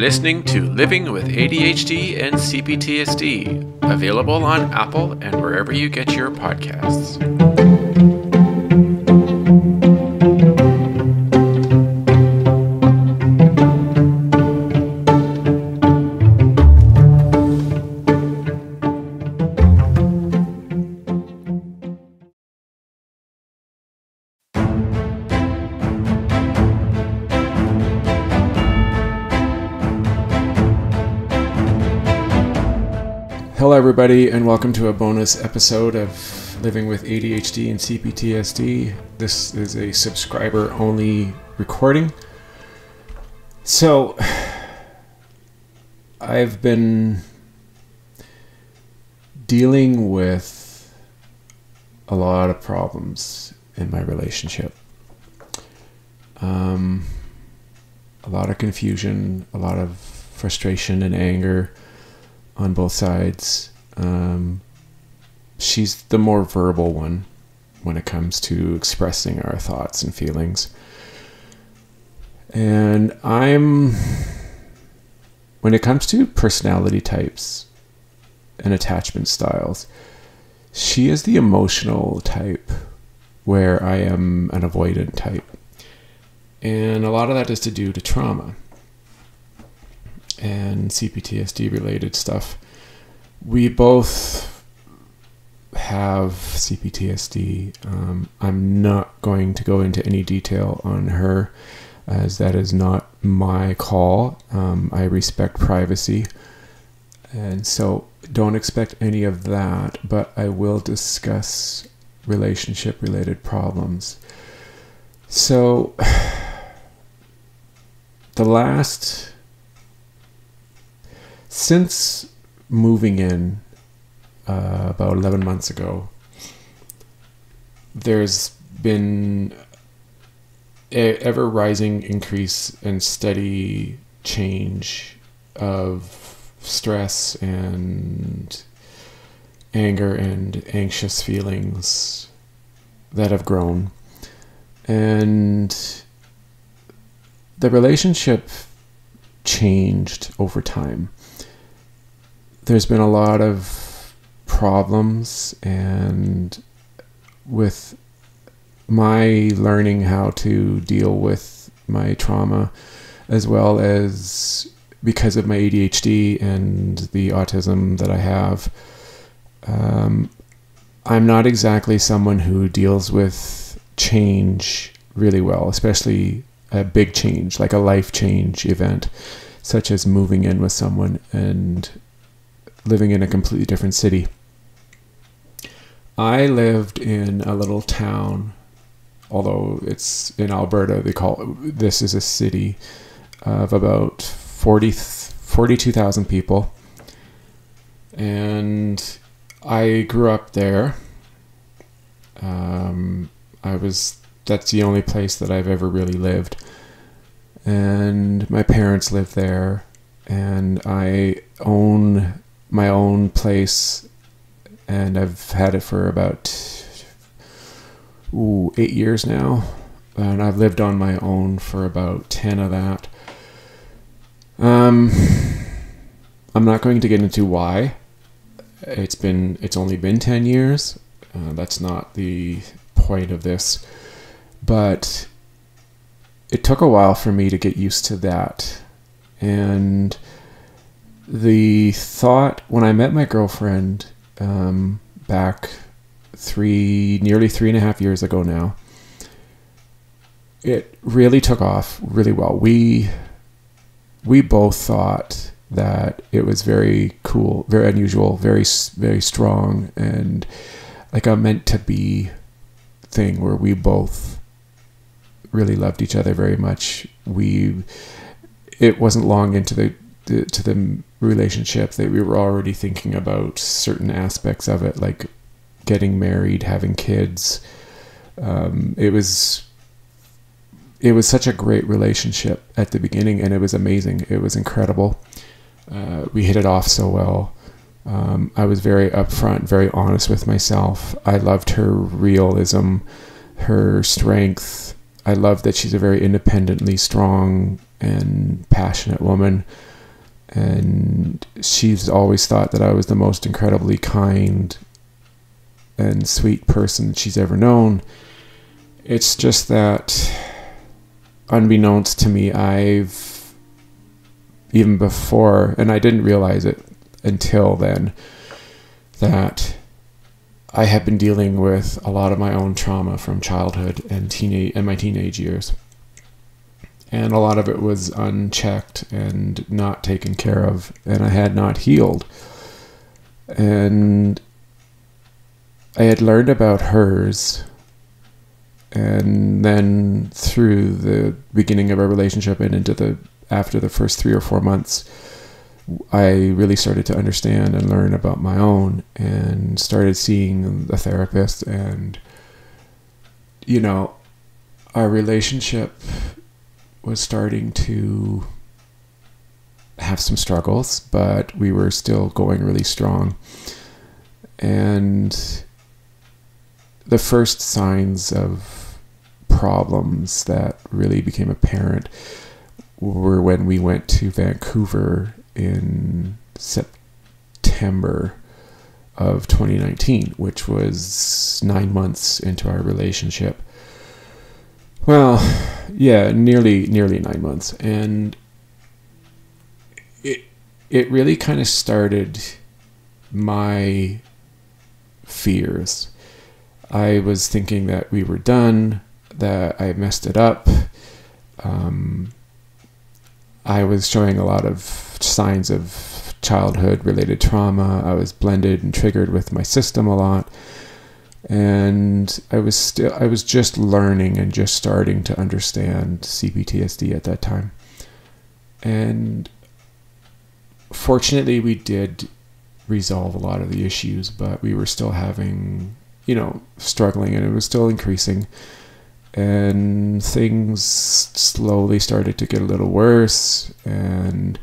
listening to Living with ADHD and CPTSD, available on Apple and wherever you get your podcasts. Hello everybody, and welcome to a bonus episode of Living with ADHD and CPTSD. This is a subscriber-only recording. So, I've been dealing with a lot of problems in my relationship. A lot of confusion, a lot of frustration and anger on both sides. She's the more verbal one when it comes to expressing our thoughts and feelings. And when it comes to personality types and attachment styles, she is the emotional type where I am an avoidant type. And a lot of that is to do to trauma and CPTSD related stuff. We both have CPTSD. I'm not going to go into any detail on her, as that is not my call. I respect privacy, and so don't expect any of that, but I will discuss relationship related problems. So since moving in about 11 months ago, there's been an ever-rising increase and steady change of stress and anger and anxious feelings that have grown. And the relationship changed over time. There's been a lot of problems, and with my learning how to deal with my trauma, as well as because of my ADHD and the autism that I have, I'm not exactly someone who deals with change really well, especially a big change, like a life change event, such as moving in with someone and living in a completely different city. I lived in a little town, although it's in Alberta. This is a city of about 42,000 people. And I grew up there. That's the only place that I've ever really lived. And my parents live there, and I own my own place, and I've had it for about 8 years now, and I've lived on my own for about 10 of that. I'm not going to get into why. It's only been 10 years. That's not the point of this, but it took a while for me to get used to that. And the thought, when I met my girlfriend back nearly 3.5 years ago now, it really took off really well. We both thought that it was very cool, very unusual, very, very strong, and like a meant to be thing where we both really loved each other very much. It wasn't long into the relationship that we were already thinking about certain aspects of it, like getting married, having kids. It was such a great relationship at the beginning, and it was amazing. It was incredible. We hit it off so well. I was very upfront, very honest with myself. I loved her realism, her strength. I love that she's a very independently strong and passionate woman. And she's always thought that I was the most incredibly kind and sweet person she's ever known. It's just that, unbeknownst to me, I've, even before, and I didn't realize it until then, that I had been dealing with a lot of my own trauma from childhood and my teenage years. And a lot of it was unchecked and not taken care of, and I had not healed. And I had learned about hers, and then through the beginning of our relationship and after the first 3 or 4 months, I really started to understand and learn about my own, and started seeing a therapist. And, our relationship was starting to have some struggles, but we were still going really strong. And the first signs of problems that really became apparent were when we went to Vancouver in September of 2019, which was 9 months into our relationship. Well, yeah, nearly 9 months. And it really kind of started my fears. I was thinking that we were done, that I messed it up. I was showing a lot of signs of childhood-related trauma. I was blended and triggered with my system a lot. And I was just learning and just starting to understand CPTSD at that time. And fortunately, we did resolve a lot of the issues, but we were still having, struggling, and it was still increasing. And things slowly started to get a little worse. And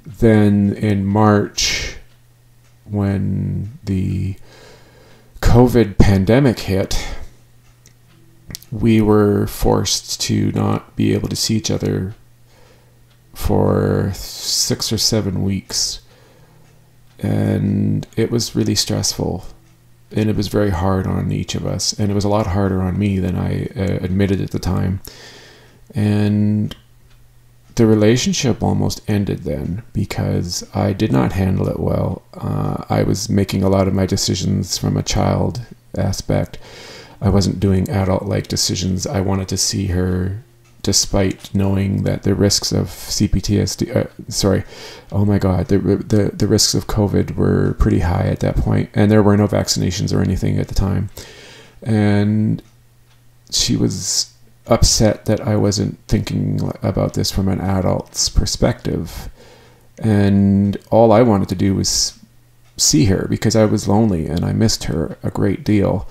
then in March, when the COVID pandemic hit, we were forced to not be able to see each other for 6 or 7 weeks. And it was really stressful. And it was very hard on each of us. And it was a lot harder on me than I admitted at the time. And the relationship almost ended then, because I did not handle it well. I was making a lot of my decisions from a child aspect. I wasn't doing adult-like decisions. I wanted to see her, despite knowing that the risks of CPTSD, the risks of COVID were pretty high at that point, and there were no vaccinations or anything at the time. And she was upset that I wasn't thinking about this from an adult's perspective. And all I wanted to do was see her, because I was lonely and I missed her a great deal.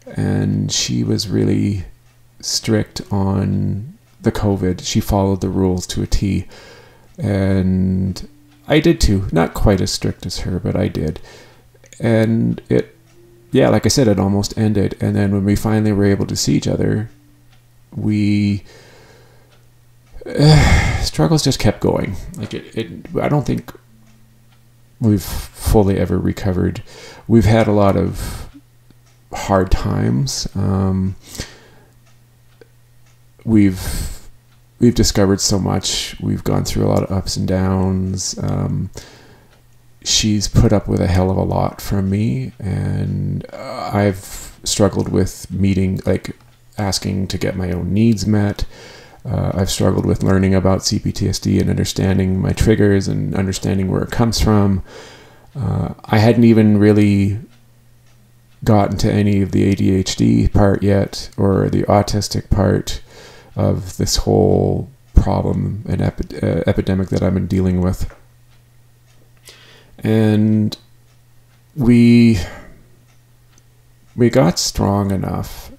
And she was really strict on the COVID. She followed the rules to a T. And I did too. Not quite as strict as her, but I did. And like I said, it almost ended. And then when we finally were able to see each other, struggles just kept going. I don't think we've fully ever recovered. We've had a lot of hard times. We've discovered so much. We've gone through a lot of ups and downs. She's put up with a hell of a lot from me, and I've struggled with asking to get my own needs met. I've struggled with learning about CPTSD and understanding my triggers and understanding where it comes from. I hadn't even really gotten to any of the ADHD part yet, or the autistic part of this whole problem and epidemic that I've been dealing with. And we got strong enough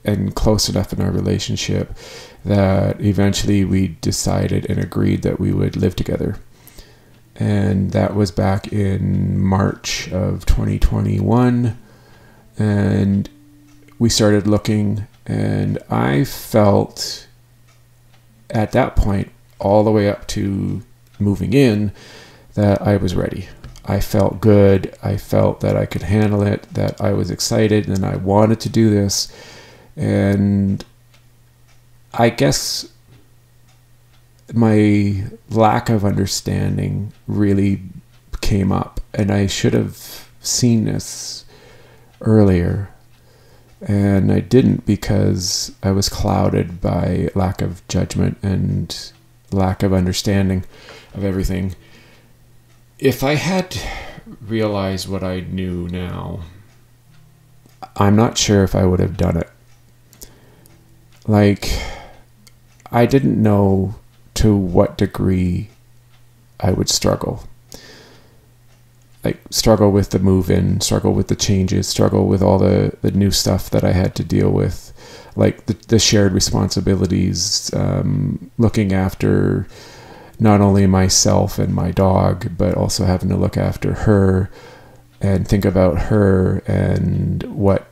and close enough in our relationship that eventually we decided and agreed that we would live together. And that was back in March of 2021. And we started looking, and I felt at that point, all the way up to moving in, that I was ready. I felt good. I felt that I could handle it, that I was excited and I wanted to do this. And I guess my lack of understanding really came up, and I should have seen this earlier. And I didn't, because I was clouded by lack of judgment and lack of understanding of everything. If I had realized what I knew now, I'm not sure if I would have done it. Like, I didn't know to what degree I would struggle. Like, struggle with the move-in, struggle with the changes, struggle with all the new stuff that I had to deal with, like the shared responsibilities, looking after not only myself and my dog, but also having to look after her and think about her and what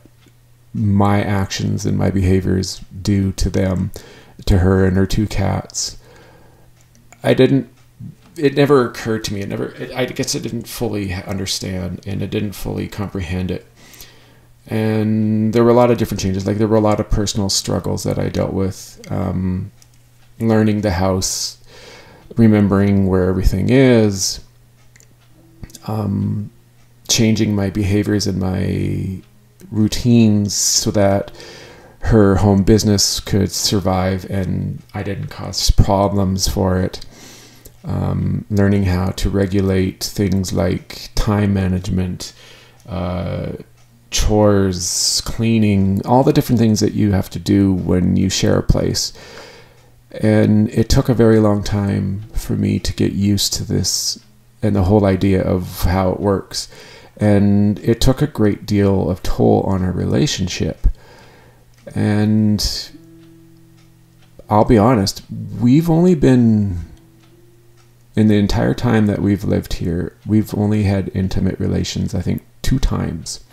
my actions and my behaviors do to them, to her and her 2 cats. It never occurred to me. I guess I didn't fully understand, and it didn't fully comprehend it. And there were a lot of different changes. Like, there were a lot of personal struggles that I dealt with. Learning the house, remembering where everything is, changing my behaviors and my routines so that her home business could survive and I didn't cause problems for it. Learning how to regulate things like time management, chores, cleaning, all the different things that you have to do when you share a place. And it took a very long time for me to get used to this and the whole idea of how it works. And it took a great deal of toll on our relationship. And I'll be honest, we've only been, in the entire time that we've lived here, we've only had intimate relations, I think, 2 times.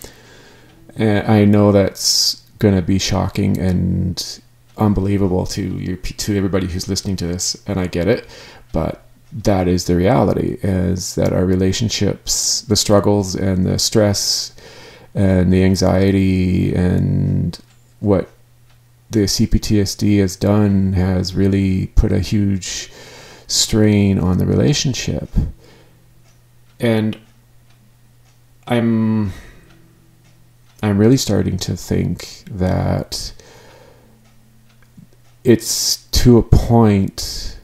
And I know that's going to be shocking and unbelievable to everybody who's listening to this, and I get it, but that is the reality, is that our relationships, the struggles and the stress and the anxiety and what the CPTSD has done has really put a huge strain on the relationship. And I'm really starting to think that it's to a point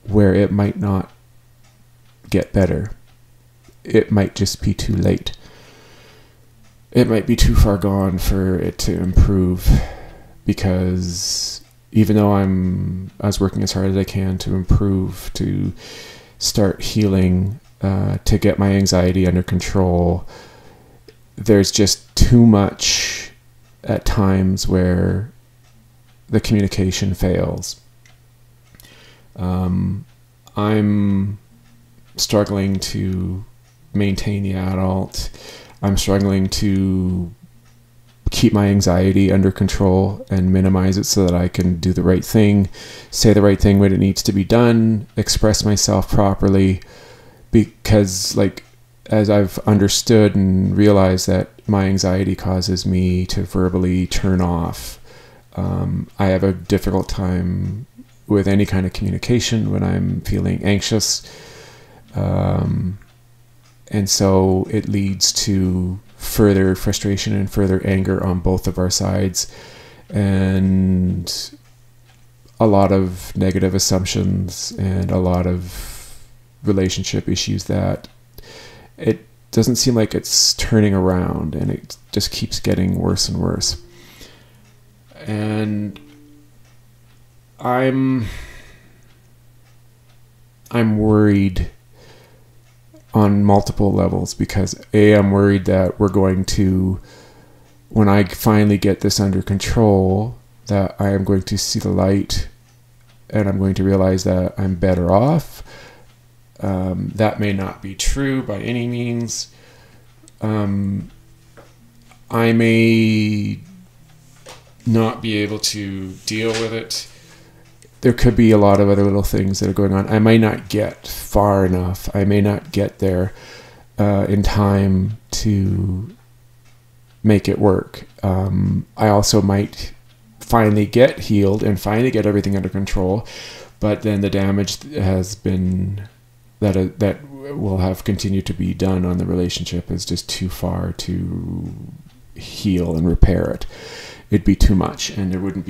where it might not get better. It might just be too late. It might be too far gone for it to improve, because even though I was working as hard as I can to improve, to start healing, to get my anxiety under control, there's just too much at times where the communication fails. I'm struggling to maintain the adult. I'm struggling to keep my anxiety under control and minimize it so that I can do the right thing, say the right thing when it needs to be done, express myself properly, because, like, as I've understood and realized that my anxiety causes me to verbally turn off. I have a difficult time with any kind of communication when I'm feeling anxious. And so it leads to further frustration and further anger on both of our sides, and a lot of negative assumptions and a lot of relationship issues that it doesn't seem like it's turning around, and it just keeps getting worse and worse. And I'm worried on multiple levels, because I'm worried that we're going to, when I finally get this under control, that I am going to see the light and I'm going to realize that I'm better off. That may not be true by any means. I may not be able to deal with it there could be a lot of other little things that are going on. I may not get far enough. I may not get there in time to make it work. I also might finally get healed and finally get everything under control, but then the damage has been that will have continued to be done on the relationship is just too far to heal and repair it. It'd be too much, and it wouldn't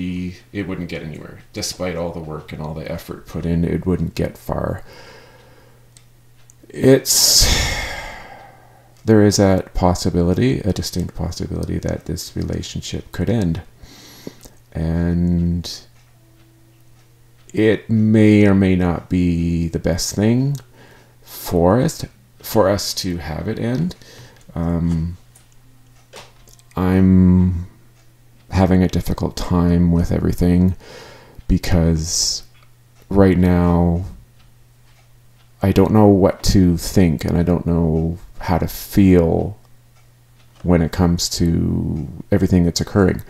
get anywhere. Despite all the work and all the effort put in, it wouldn't get far. There is a distinct possibility that this relationship could end. And it may or may not be the best thing for us to have it end. I'm having a difficult time with everything because right now I don't know what to think, and I don't know how to feel when it comes to everything that's occurring.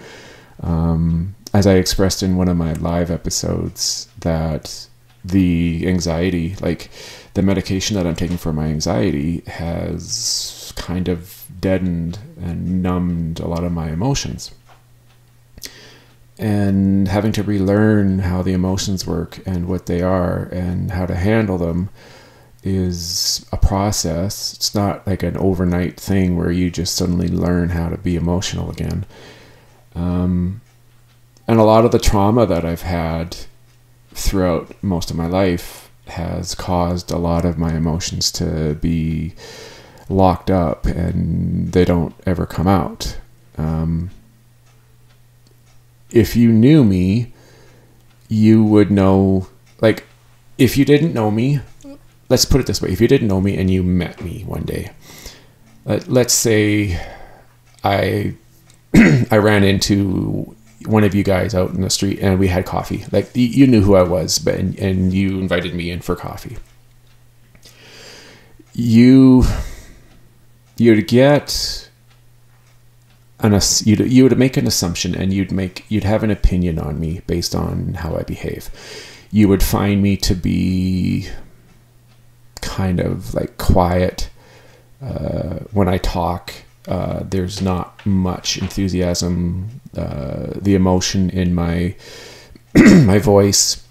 As I expressed in one of my live episodes, that the anxiety, like the medication that I'm taking for my anxiety, has kind of deadened and numbed a lot of my emotions. And having to relearn how the emotions work and what they are and how to handle them is a process. It's not like an overnight thing where you just suddenly learn how to be emotional again. And a lot of the trauma that I've had throughout most of my life has caused a lot of my emotions to be locked up, and they don't ever come out. If you knew me, you would know, like, if you didn't know me, let's put it this way. If you didn't know me and you met me one day, let's say I ran into one of you guys out in the street and we had coffee. Like, you knew who I was, but and you invited me in for coffee. You'd get you would make an assumption, and you'd have an opinion on me based on how I behave. You would find me to be kind of like quiet when I talk. There's not much enthusiasm. The emotion in my my voice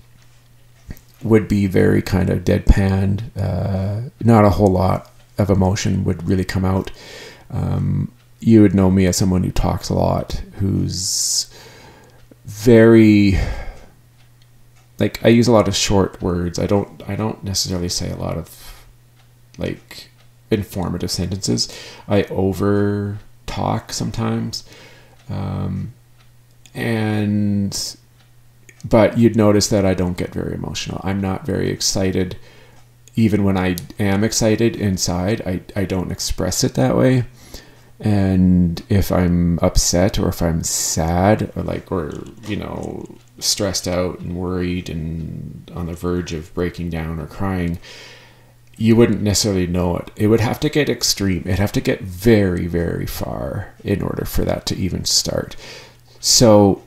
would be very kind of deadpan. Not a whole lot of emotion would really come out. You would know me as someone who talks a lot, who's very, like, I use a lot of short words. I don't necessarily say a lot of like informative sentences. I over talk sometimes. But you'd notice that I don't get very emotional. I'm not very excited. Even when I am excited inside, I don't express it that way. And if I'm upset, or if I'm sad, or stressed out and worried and on the verge of breaking down or crying, you wouldn't necessarily know it. It would have to get extreme. It'd have to get very, very far in order for that to even start. So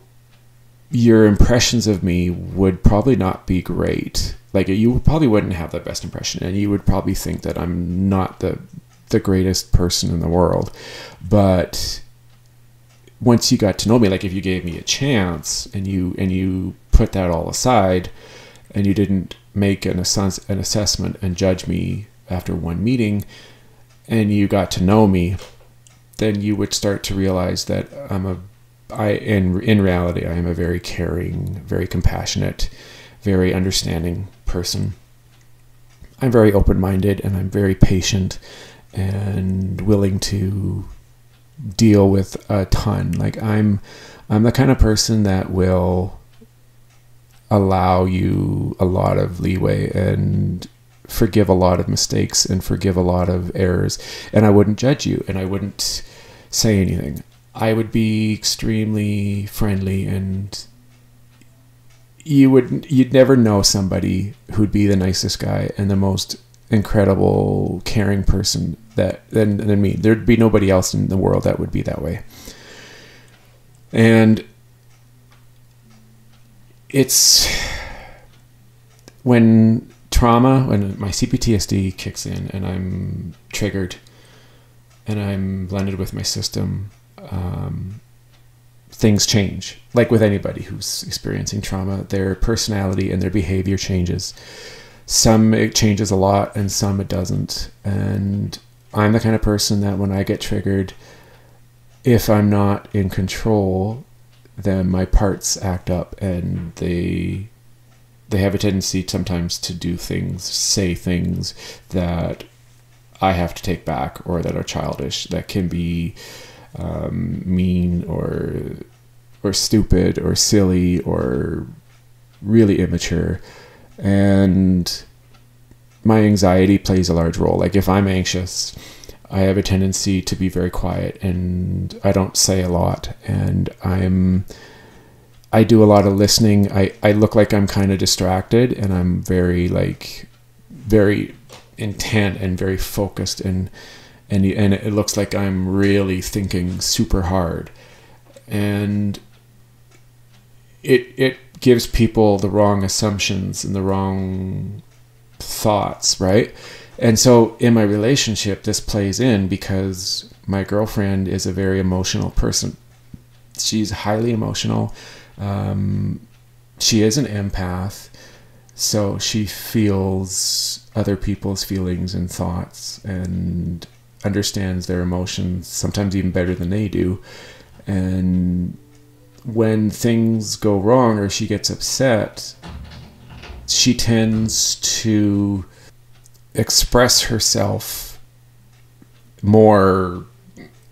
your impressions of me would probably not be great. Like, you probably wouldn't have the best impression, and you would probably think that I'm not the greatest person in the world. But once you got to know me, like if you gave me a chance and you put that all aside and you didn't make an assessment and judge me after one meeting, and you got to know me, then you would start to realize that in reality, I am a very caring, very compassionate, very understanding person. I'm very open-minded, and I'm very patient and willing to deal with a ton. Like, I'm the kind of person that will allow you a lot of leeway and forgive a lot of mistakes and forgive a lot of errors. And I wouldn't judge you, and I wouldn't say anything. I would be extremely friendly, and you'd never know somebody who'd be the nicest guy and the most incredible, caring person than me. There'd be nobody else in the world that would be that way. And it's when my CPTSD kicks in and I'm triggered and I'm blended with my system, things change. Like with anybody who's experiencing trauma, their personality and their behavior changes. Some it changes a lot and some it doesn't. And I'm the kind of person that when I get triggered, if I'm not in control, then my parts act up and they have a tendency sometimes to do things, say things that I have to take back or that are childish, that can be mean or stupid or silly or really immature. And my anxiety plays a large role. Like if I'm anxious, I have a tendency to be very quiet and I don't say a lot, and I do a lot of listening. I look like I'm kind of distracted, and I'm very intent and very focused, and it looks like I'm really thinking super hard, and it gives people the wrong assumptions and the wrong thoughts, right? And so in my relationship, this plays in because my girlfriend is a very emotional person. She's highly emotional. She is an empath, so she feels other people's feelings and thoughts and understands their emotions, sometimes even better than they do. And when things go wrong or she gets upset, she tends to express herself more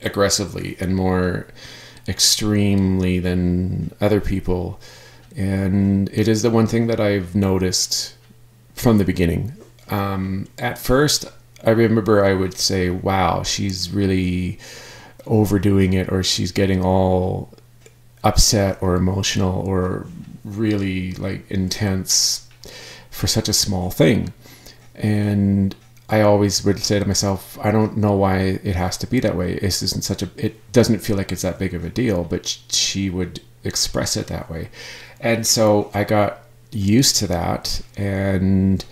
aggressively and more extremely than other people. And it is the one thing that I've noticed from the beginning. At first, I remember I would say, wow, she's really overdoing it, or she's getting all upset or emotional or really like intense for such a small thing. And I always would say to myself, I don't know why it has to be that way. It doesn't feel like it's that big of a deal, but she would express it that way. And so I got used to that, and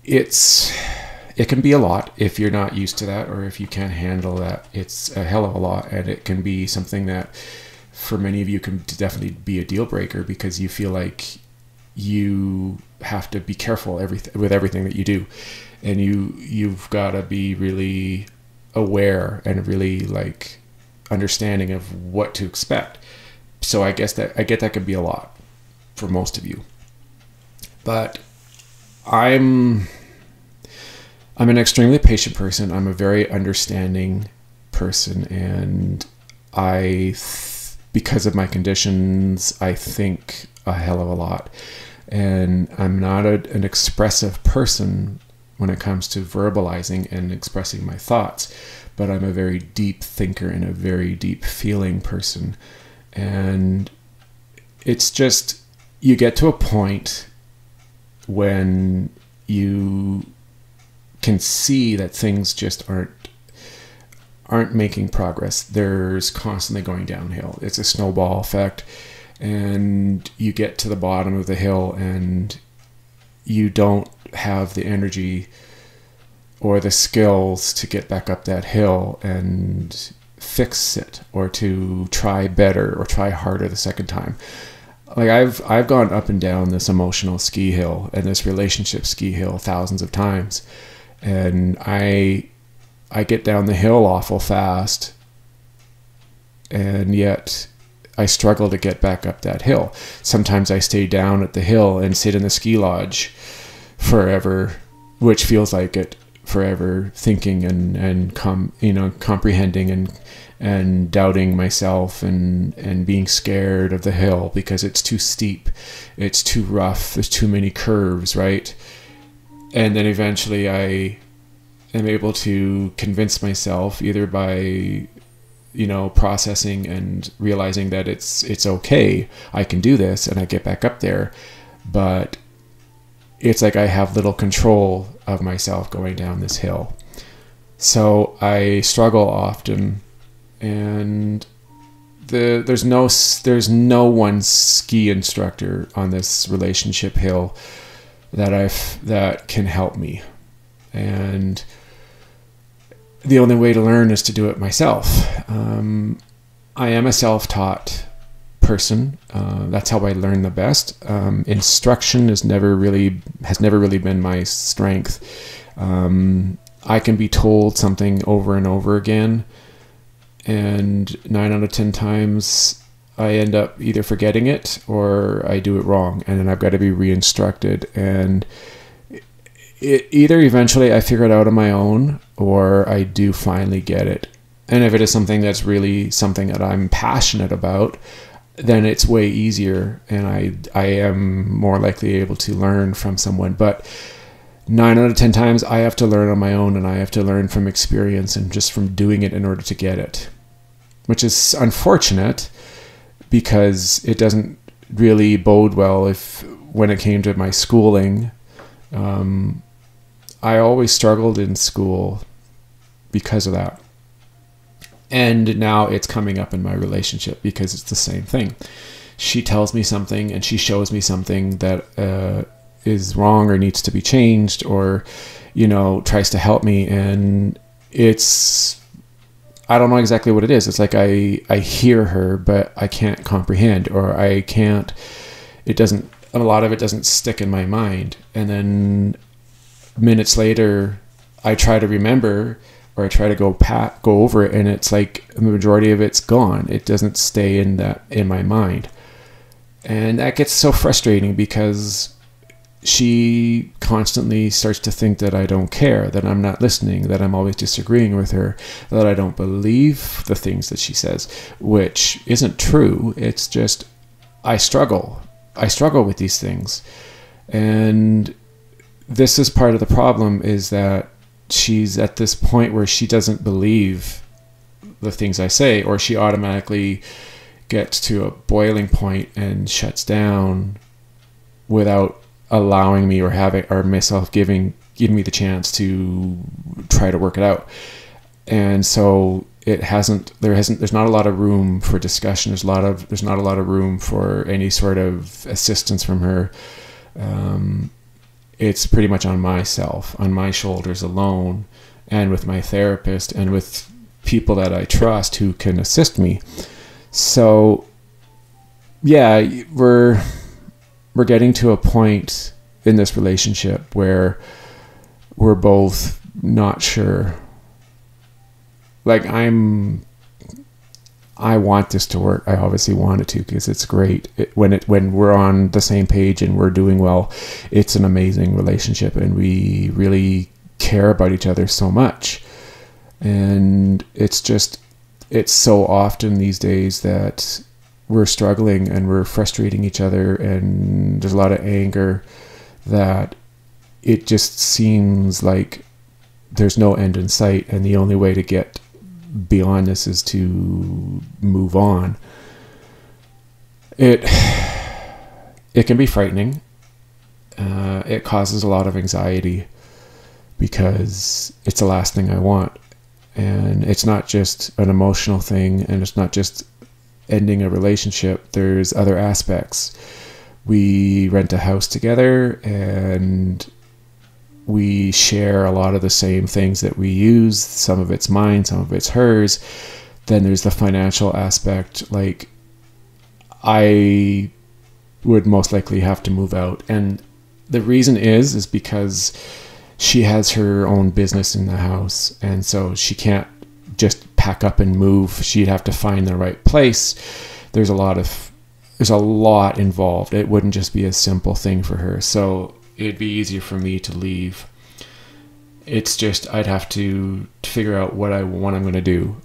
it can be a lot if you're not used to that, or if you can't handle that. It's a hell of a lot, and it can be something that for many of you can definitely be a deal breaker, because you feel like you have to be careful with everything that you do, and you've got to be really aware and really like understanding of what to expect. So I get that could be a lot for most of you, but I'm an extremely patient person. I'm a very understanding person, and because of my conditions, I think a hell of a lot. And I'm not an expressive person when it comes to verbalizing and expressing my thoughts, but I'm a very deep thinker and a very deep feeling person. And it's just, you get to a point when you can see that things just aren't making progress. There's constantly going downhill. It's a snowball effect. And you get to the bottom of the hill and you don't have the energy or the skills to get back up that hill and fix it, or to try better or try harder the second time. Like I've gone up and down this emotional ski hill and this relationship ski hill thousands of times, and I get down the hill awful fast, and yet I struggle to get back up that hill. Sometimes I stay down at the hill and sit in the ski lodge forever, which feels like it forever, thinking and comprehending and doubting myself and being scared of the hill because it's too steep, it's too rough, there's too many curves, right? And then eventually I am able to convince myself, either by processing and realizing that it's okay, I can do this, and I get back up there. But it's like I have little control of myself going down this hill. So I struggle often, and there's no one ski instructor on this relationship hill that can help me. And the only way to learn is to do it myself. I am a self-taught person. That's how I learn the best. Instruction has never really been my strength. I can be told something over and over again, and 9 out of 10 times I end up either forgetting it or I do it wrong, and then I've got to be re-instructed. And either eventually I figure it out on my own, or I do finally get it. And if it is something that's really something that I'm passionate about, then it's way easier, and I am more likely able to learn from someone. But 9 out of 10 times I have to learn on my own, and I have to learn from experience and just from doing it in order to get it, which is unfortunate because it doesn't really bode well when it came to my schooling. I always struggled in school because of that. And now it's coming up in my relationship because it's the same thing. She tells me something and she shows me something that is wrong or needs to be changed, or, tries to help me. And I don't know exactly what it is. It's like I hear her, but I can't comprehend, or a lot of it doesn't stick in my mind. And then minutes later, I try to remember, or I try to go over it, and it's like the majority of it's gone. It doesn't stay in my mind. And that gets so frustrating because she constantly starts to think that I don't care, that I'm not listening, that I'm always disagreeing with her, that I don't believe the things that she says, which isn't true. It's just I struggle with these things. And this is part of the problem, is that she's at this point where she doesn't believe the things I say, or she automatically gets to a boiling point and shuts down without allowing me or myself giving me the chance to try to work it out. And so there's not a lot of room for discussion. There's not a lot of room for any sort of assistance from her. It's pretty much on myself, on my shoulders alone, and with my therapist and with people that I trust who can assist me. So yeah, we're getting to a point in this relationship where we're both not sure. Like I want this to work. I obviously want it to, because it's great. When we're on the same page and we're doing well, it's an amazing relationship, and we really care about each other so much. And it's so often these days that we're struggling and we're frustrating each other, and there's a lot of anger, that it just seems like there's no end in sight, and the only way to get beyond this is to move on. It can be frightening. It causes a lot of anxiety because it's the last thing I want. And it's not just an emotional thing, and it's not just ending a relationship. There's other aspects. We rent a house together, and we share a lot of the same things that we use. Some of it's mine, some of it's hers. Then there's the financial aspect. Like, I would most likely have to move out. And the reason is because she has her own business in the house. And so she can't just pack up and move. She'd have to find the right place. There's a lot involved. It wouldn't just be a simple thing for her. So it'd be easier for me to leave. It's just I'd have to figure out what I'm going to do.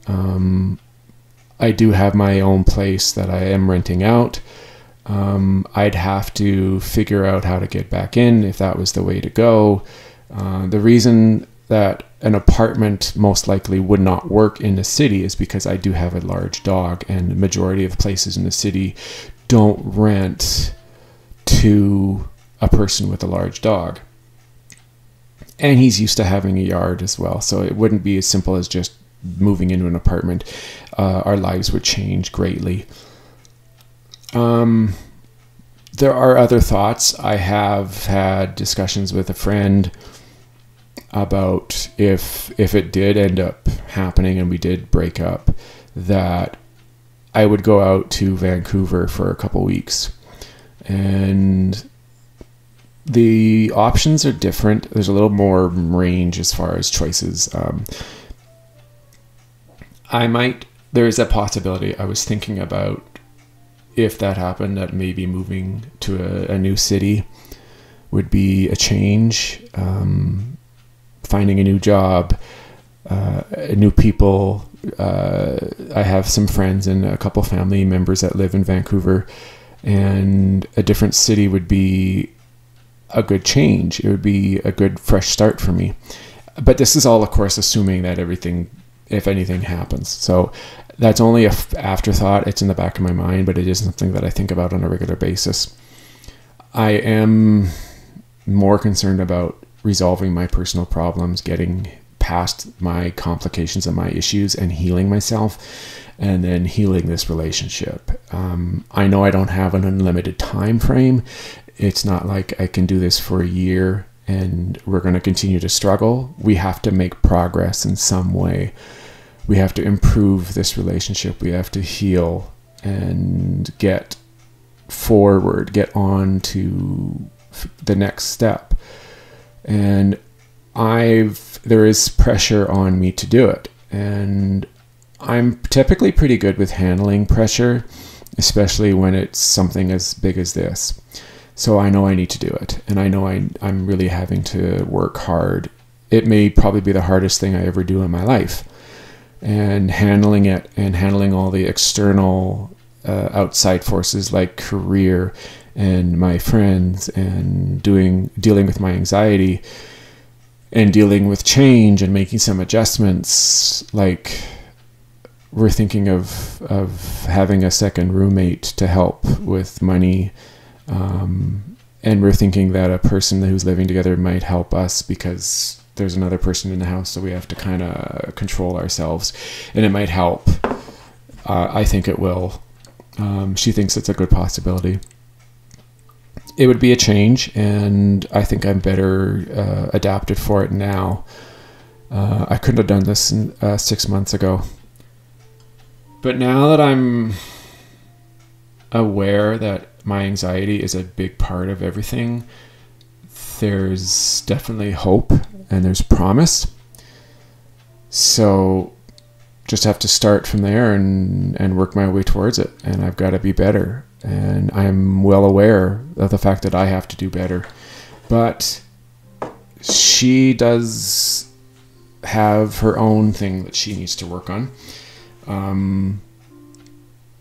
I do have my own place that I am renting out. I'd have to figure out how to get back in if that was the way to go. The reason that an apartment most likely would not work in the city is because I do have a large dog, and the majority of places in the city don't rent to a person with a large dog. And he's used to having a yard as well, so it wouldn't be as simple as just moving into an apartment. Our lives would change greatly. The there are other thoughts. I have had discussions with a friend about if it did end up happening and we did break up, that I would go out to Vancouver for a couple weeks. And the options are different. There's a little more range as far as choices. There is a possibility. I was thinking about, if that happened, that maybe moving to a new city would be a change. Finding a new job, new people. I have some friends and a couple family members that live in Vancouver, and a different city would be a good change. It would be a good fresh start for me. But this is all, of course, assuming that everything, if anything, happens. So that's only an afterthought. It's in the back of my mind, but it is something that I think about on a regular basis. I am more concerned about resolving my personal problems, getting past my complications and my issues, and healing myself, and then healing this relationship. I know I don't have an unlimited time frame. It's not like I can do this for a year and we're going to continue to struggle. We have to make progress in some way. We have to improve this relationship. We have to heal and get forward, get on to the next step. And there is pressure on me to do it. And I'm typically pretty good with handling pressure, especially when it's something as big as this. So I know I need to do it. And I know I'm really having to work hard. It may probably be the hardest thing I ever do in my life. And handling it, and handling all the external outside forces like career and my friends, and dealing with my anxiety, and dealing with change and making some adjustments. Like, we're thinking of having a second roommate to help with money. And we're thinking that a person who's living together might help us because there's another person in the house, so we have to kind of control ourselves. And it might help. I think it will. She thinks it's a good possibility. It would be a change, and I think I'm better adapted for it now. I couldn't have done this 6 months ago. But now that I'm aware that my anxiety is a big part of everything, there's definitely hope and there's promise. So just have to start from there and work my way towards it. And I've got to be better. And I'm well aware of the fact that I have to do better. But she does have her own thing that she needs to work on.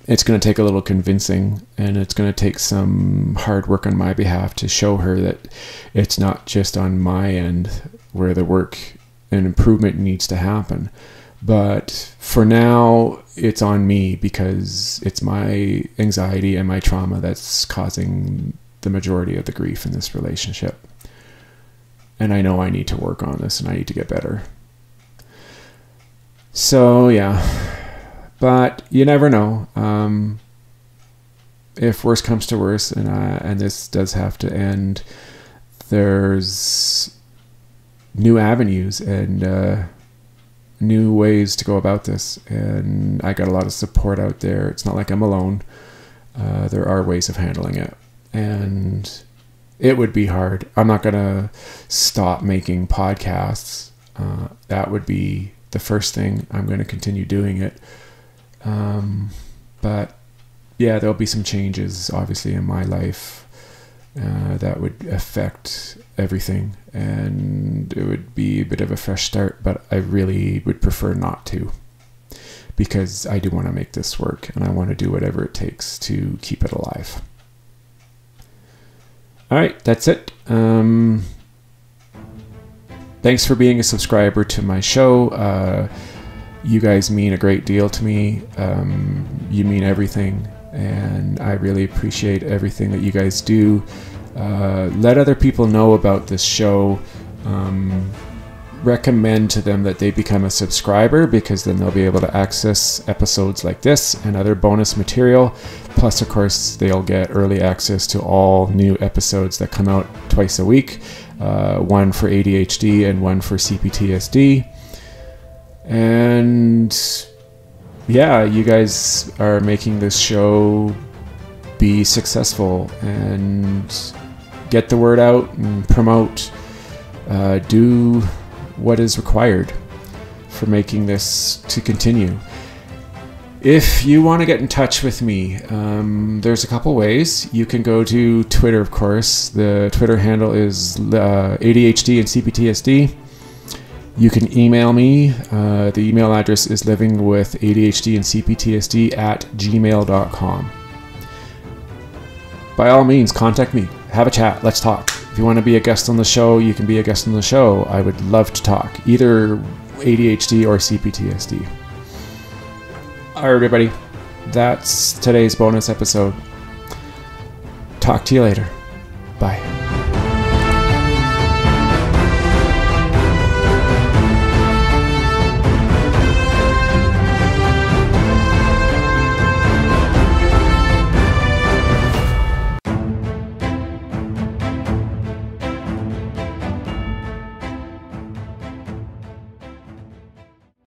It's going to take a little convincing, and it's going to take some hard work on my behalf to show her that it's not just on my end where the work and improvement needs to happen. But for now, it's on me because it's my anxiety and my trauma that's causing the majority of the grief in this relationship. And I know I need to work on this and I need to get better. So, yeah. But you never know. If worse comes to worse, and this does have to end, there's new avenues and new ways to go about this. And I got a lot of support out there. It's not like I'm alone. There are ways of handling it. And it would be hard. I'm not going to stop making podcasts. That would be the first thing. I'm going to continue doing it. But yeah, there'll be some changes obviously in my life that would affect everything, and it would be a bit of a fresh start, but I really would prefer not to, because I do want to make this work and I want to do whatever it takes to keep it alive. All right, that's it. Thanks for being a subscriber to my show. You guys mean a great deal to me. You mean everything, and I really appreciate everything that you guys do. Let other people know about this show. Recommend to them that they become a subscriber, because then they'll be able to access episodes like this and other bonus material Plus, of course, they'll get early access to all new episodes that come out twice a week, one for ADHD and one for CPTSD. And yeah, you guys are making this show be successful and get the word out and promote, do what is required for making this to continue. If you want to get in touch with me, there's a couple ways. You can go to Twitter, of course. The Twitter handle is ADHD and CPTSD. You can email me. The email address is livingwithadhdandcptsd@gmail.com. By all means, contact me. Have a chat. Let's talk. If you want to be a guest on the show, you can be a guest on the show. I would love to talk, either ADHD or CPTSD. All right, everybody. That's today's bonus episode. Talk to you later. Bye.